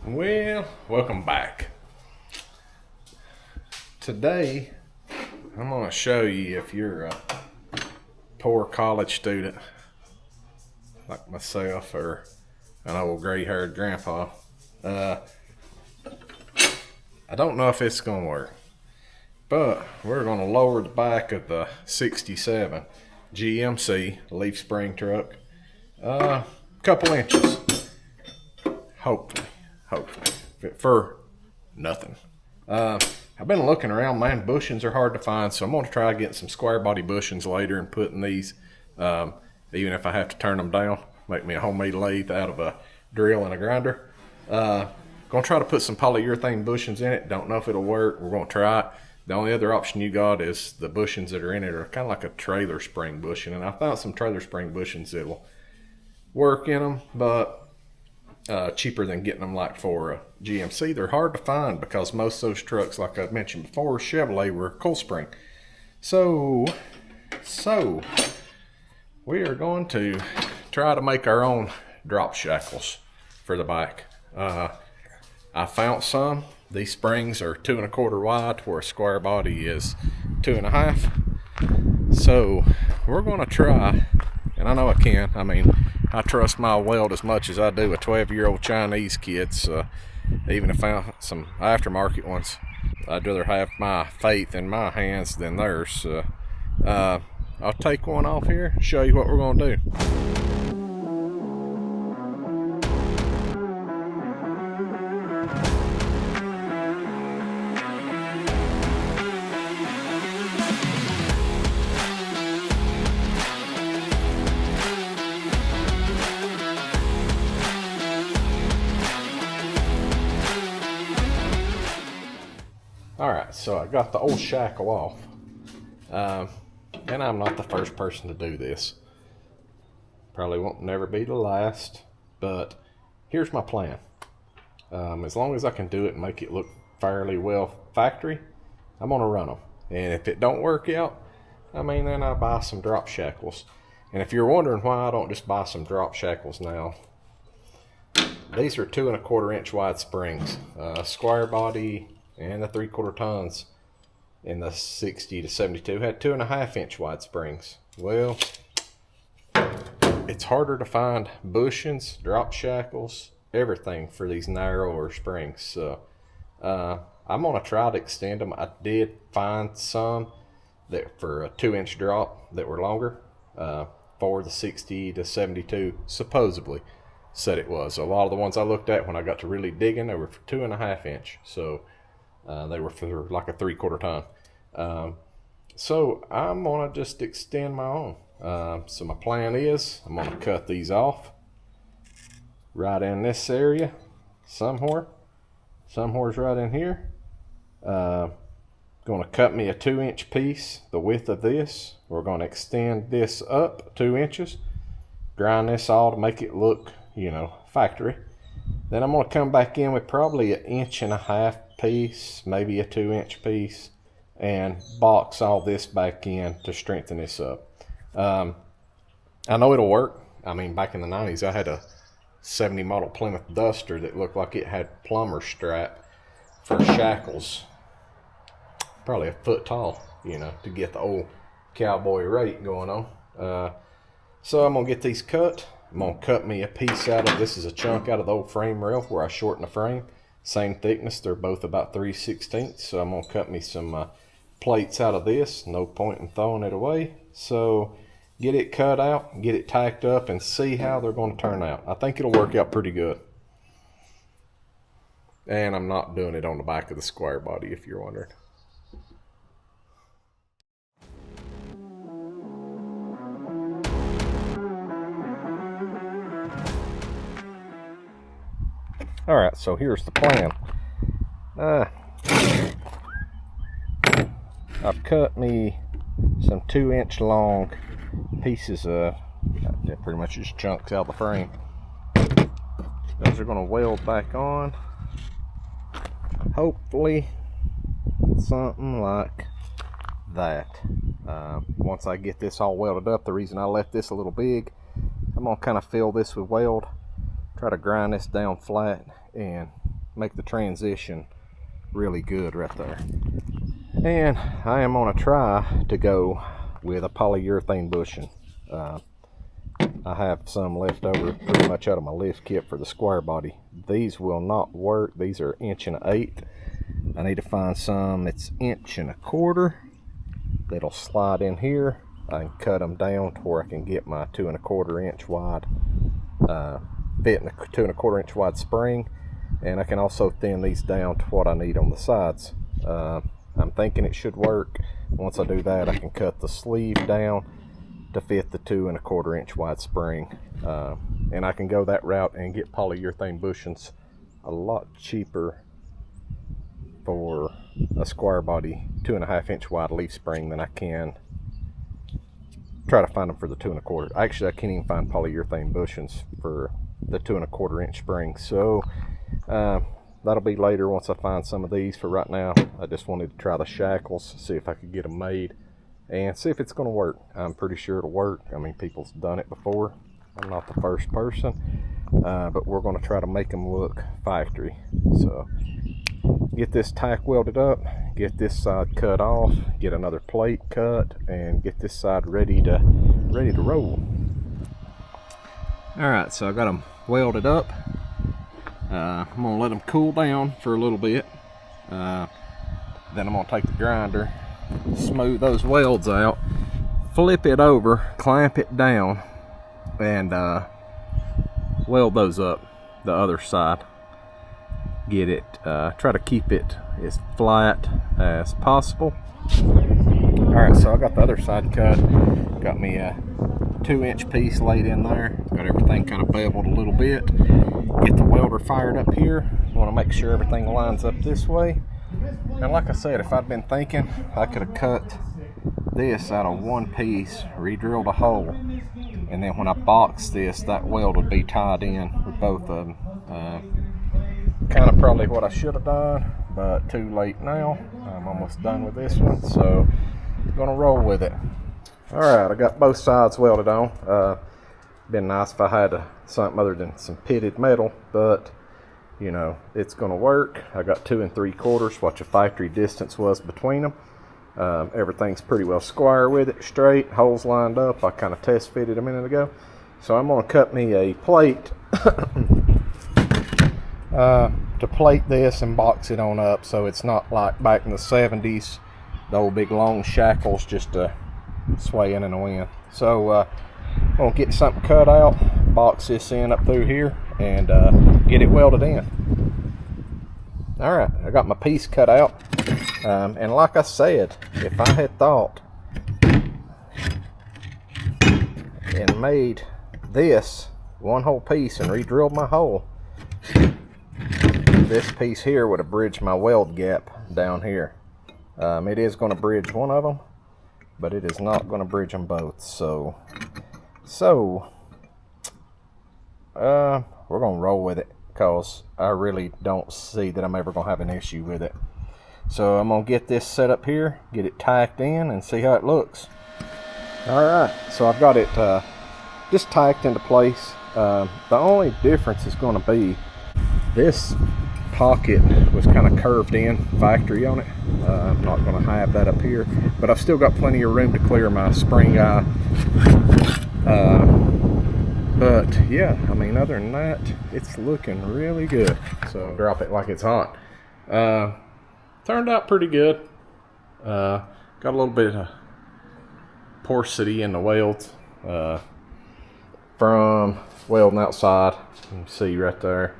Well, welcome back. Today, I'm going to show you if you're a poor college student like myself or an old gray-haired grandpa. I don't know if it's going to work, but we're going to lower the back of the 67 GMC leaf spring truck a couple inches. Hopefully. For nothing. I've been looking around, man. Bushings are hard to find, so I'm going to try getting some square body bushings later and putting these, even if I have to turn them down, make me a homemade lathe out of a drill and a grinder. Going to try to put some polyurethane bushings in it. Don't know if it'll work. We're going to try it. The only other option you got is the bushings that are in it are kind of like a trailer spring bushing, and I found some trailer spring bushings that will work in them, but cheaper than getting them like for a GMC. They're hard to find because most of those trucks, like I mentioned before, Chevrolet, were coil spring. So we are going to try to make our own drop shackles for the bike. I found some. These springs are 2 1/4 wide, where a square body is 2 1/2. So we're going to try, and I know I can. I mean, I trust my weld as much as I do a 12-year-old Chinese kid. So even if I found some aftermarket ones, I'd rather have my faith in my hands than theirs. So, I'll take one off here and show you what we're going to do. Alright, so I got the old shackle off, and I'm not the first person to do this. Probably won't never be the last, but here's my plan. As long as I can do it and make it look fairly well factory, I'm going to run them. And if it don't work out, then I buy some drop shackles. And if you're wondering why I don't just buy some drop shackles now, these are 2 1/4 inch wide springs, square body, and the 3/4 tons in the 60 to 72 had 2 1/2 inch wide springs. Well, it's harder to find bushings, drop shackles, everything for these narrower springs. So I'm gonna try to extend them. I did find some that for a 2-inch drop that were longer, for the 60 to 72 supposedly said it was. A lot of the ones I looked at when I got to really digging, they were for 2 1/2 inch. So they were for like a 3/4 ton. So I'm gonna just extend my own. So my plan is I'm gonna cut these off right in this area, somewhere's right in here. Gonna cut me a 2-inch piece, the width of this. We're gonna extend this up 2 inches, grind this all to make it look, factory. Then I'm gonna come back in with probably 1.5 inch piece, maybe a 2-inch piece, and box all this back in to strengthen this up. I know it'll work. Back in the 90s, I had a 70 model Plymouth Duster that looked like it had plumber strap for shackles, probably a foot tall, to get the old cowboy rate going on. So I'm gonna get these cut. I'm gonna cut me a piece out of, this is a chunk out of the old frame rail where I shortened the frame. Same thickness, they're both about 3/16. So I'm gonna cut me some plates out of this. No point in throwing it away. So get it cut out, get it tacked up, and see how they're gonna turn out. I think it'll work out pretty good. And I'm not doing it on the back of the square body, if you're wondering. Alright, so here's the plan. I've cut me some 2-inch long pieces of, pretty much just chunks out of the frame. Those are going to weld back on. Hopefully something like that. Once I get this all welded up, the reason I left this a little big, I'm going to kind of fill this with weld, try to grind this down flat, and make the transition really good right there. And I am gonna try to go with a polyurethane bushing. I have some left over pretty much out of my lift kit for the square body. These will not work. These are 1.1/8. I need to find some that's 1.25 that'll slide in here. I can cut them down to where I can get my 2.25 inch wide fit in a 2.25 inch wide spring, and I can also thin these down to what I need on the sides. I'm thinking it should work. Once I do that, I can cut the sleeve down to fit the 2.25 inch wide spring, and I can go that route and get polyurethane bushings a lot cheaper for a square body 2.5 inch wide leaf spring than I can try to find them for the 2.25. Actually, I can't even find polyurethane bushings for the 2.25 inch spring. So that'll be later once I find some of these. For right now, I just wanted to try the shackles, see if I could get them made and see if it's going to work. I'm pretty sure it'll work. I mean, people's done it before. I'm not the first person, but we're going to try to make them look factory. So get this tack welded up, get this side cut off, get another plate cut, and get this side ready to roll. All right, so I got them welded up. I'm gonna let them cool down for a little bit. Then I'm gonna take the grinder, smooth those welds out, flip it over, clamp it down, and weld those up the other side. Get it, try to keep it as flat as possible. All right, so I got the other side cut. Got me a 2-inch piece laid in there. Got everything kind of beveled a little bit. Get the welder fired up here. Want to make sure everything lines up this way. And like I said, if I'd been thinking, I could have cut this out of one piece, re-drilled a hole, and then when I box this, that weld would be tied in with both of them. Kind of probably what I should have done, but too late now. I'm almost done with this one, so I'm gonna roll with it. All right, I got both sides welded on. Been nice if I had something other than some pitted metal, but you know, it's gonna work. I got 2 3/4, what your factory distance was between them. Everything's pretty well square with it, straight, holes lined up. I kind of test fitted a minute ago. So I'm gonna cut me a plate to plate this and box it on up so it's not like back in the 70s, the old big long shackles just swaying in the wind. So I'm gonna get something cut out, box this in up through here, and get it welded in. All right, I got my piece cut out, and like I said, if I had thought and made this one whole piece and re-drilled my hole, this piece here would have bridged my weld gap down here. It is going to bridge one of them, but it is not going to bridge them both. So we're going to roll with it, because I really don't see that I'm ever going to have an issue with it. So I'm going to get this set up here, get it tacked in, and see how it looks. Alright, so I've got it just tacked into place. The only difference is going to be this pocket was kind of curved in factory on it. I'm not going to have that up here, but I've still got plenty of room to clear my spring eye. But yeah, I mean, other than that, it's looking really good. So drop it like it's hot. Turned out pretty good. Got a little bit of porosity in the welds from welding outside. You can see right there.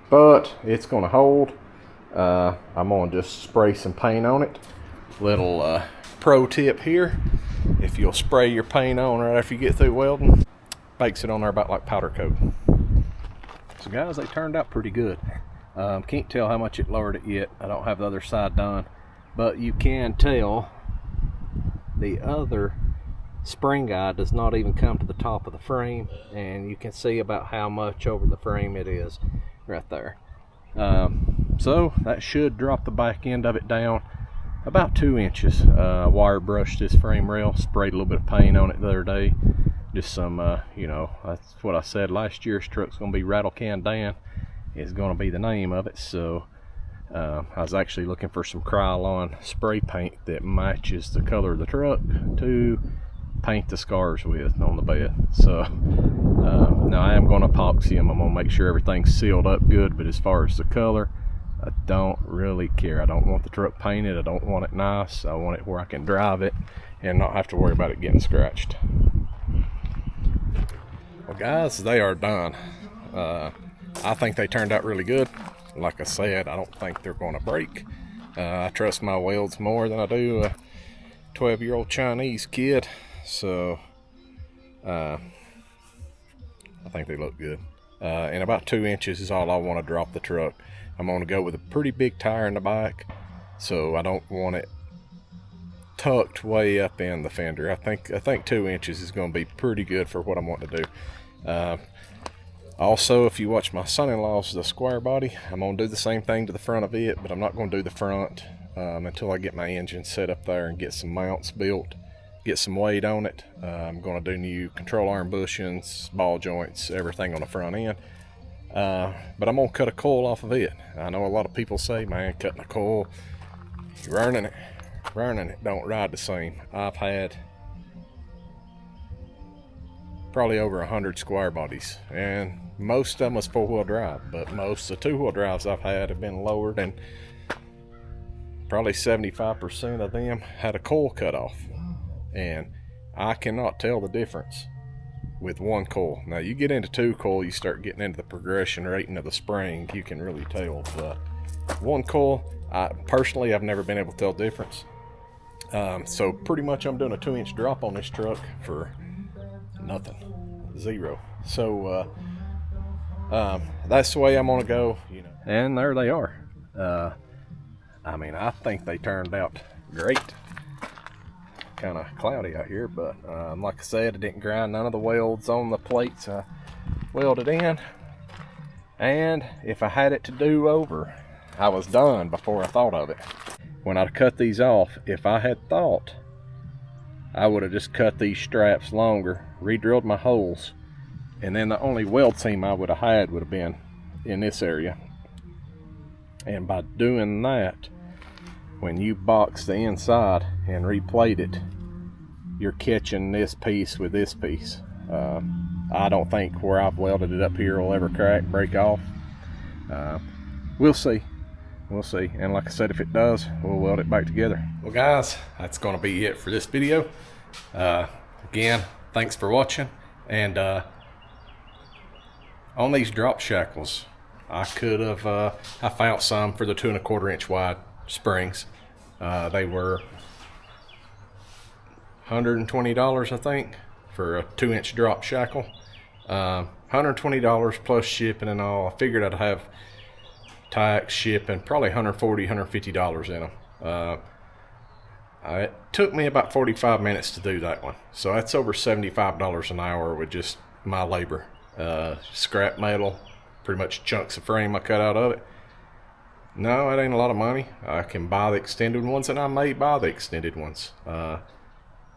But it's going to hold. I'm going to just spray some paint on it. Little pro tip here: if you'll spray your paint on right after you get through welding, makes it on there about like powder coat. So guys, they turned out pretty good. Can't tell how much it lowered it yet. I don't have the other side done, but you can tell the other spring guide does not even come to the top of the frame, and you can see about how much over the frame it is right there. So that should drop the back end of it down about 2 inches. Wire brushed this frame rail, sprayed a little bit of paint on it the other day. Just some, you know, that's what I said last year's truck's gonna be rattle can Dan, is going to be the name of it. So I was actually looking for some Krylon spray paint that matches the color of the truck to paint the scars with on the bed. So now I am going to epoxy them. I'm going to make sure everything's sealed up good, but as far as the color, I don't really care. I don't want the truck painted. I don't want it nice. I want it where I can drive it and not have to worry about it getting scratched. Well guys, they are done. I think they turned out really good. Like I said, I don't think they're going to break. I trust my welds more than I do a 12-year-old Chinese kid. So I think they look good. And about 2 inches is all I want to drop the truck. I'm going to go with a pretty big tire in the back, so I don't want it tucked way up in the fender. I think 2 inches is going to be pretty good for what I'm wanting to do. Also, if you watch my son-in-law's the square body, I'm going to do the same thing to the front of it, but I'm not going to do the front until I get my engine set up there and get some mounts built, get some weight on it. I'm going to do new control arm bushings, ball joints, everything on the front end. But I'm going to cut a coil off of it. I know a lot of people say, man, cutting a coil, you're burning it don't ride the same. I've had probably over 100 square bodies, and most of them was 4-wheel drive, but most of the 2-wheel drives I've had have been lowered, and probably 75% of them had a coil cut off, and I cannot tell the difference with one coil. Now you get into 2 coil, you start getting into the progression rating of the spring, you can really tell. But one coil, personally I've never been able to tell the difference. So pretty much I'm doing a 2-inch drop on this truck for nothing, 0. So that's the way I'm gonna go, you know. And there they are. I mean, I think they turned out great. Kind of cloudy out here, but like I said, I didn't grind none of the welds on the plates. I welded in, and if I had it to do over, I was done before I thought of it. When I cut these off, if I had thought, I would have just cut these straps longer, re-drilled my holes, and then the only weld seam I would have had would have been in this area. And by doing that, when you box the inside and replate it, you're catching this piece with this piece. I don't think where I've welded it up here will ever crack, break off. We'll see. We'll see. And like I said, if it does, we'll weld it back together. Well guys, that's going to be it for this video. Again, thanks for watching. And on these drop shackles, I could have, I found some for the 2 1/4 inch wide springs. They were $120, I think, for a 2-inch drop shackle. $120 plus shipping and all. I figured I'd have tax, shipping, probably $140, $150 in them. It took me about 45 minutes to do that one. So that's over $75 an hour with just my labor. Scrap metal, pretty much chunks of frame I cut out of it. No, it ain't a lot of money. I can buy the extended ones, and I may buy the extended ones.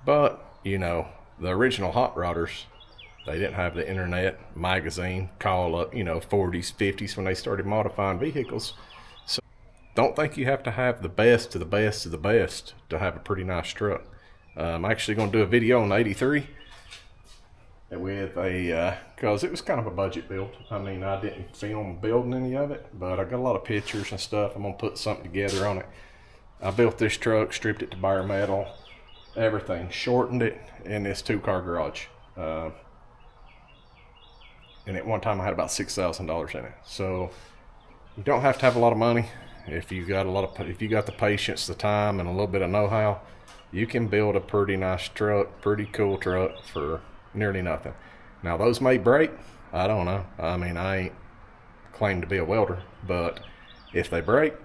But, you know, the original hot rodders, they didn't have the internet, magazine, call up, you know, 40s, 50s when they started modifying vehicles. So don't think you have to have the best of the best of the best to have a pretty nice truck. I'm actually going to do a video on the 83 with a, because it was kind of a budget build. I mean, I didn't film building any of it, but I got a lot of pictures and stuff. I'm going to put something together on it. I built this truck, stripped it to bare metal, everything, shortened it in this 2-car garage. And at one time I had about $6,000 in it. So you don't have to have a lot of money. If you got if you got the patience, the time, and a little bit of know-how, you can build a pretty nice truck, pretty cool truck for nearly nothing. Now those may break, I don't know. I mean, I ain't claimed to be a welder, but if they break,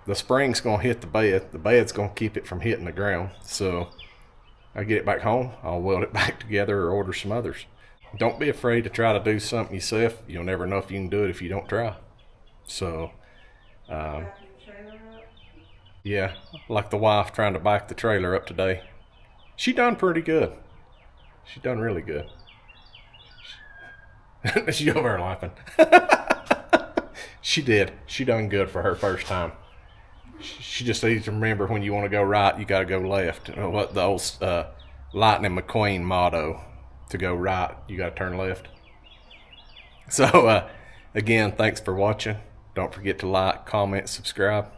the spring's gonna hit the bed. The bed's gonna keep it from hitting the ground. So I get it back home, I'll weld it back together or order some others. Don't be afraid to try to do something yourself. You'll never know if you can do it if you don't try. So yeah, like the wife trying to back the trailer up today. She done pretty good. She done really good. She over there laughing. She did. She done good for her first time. She just needs to remember when you want to go right, you got to go left. You know what the old Lightning McQueen motto, to go right, you got to turn left. So, again, thanks for watching. Don't forget to like, comment, subscribe.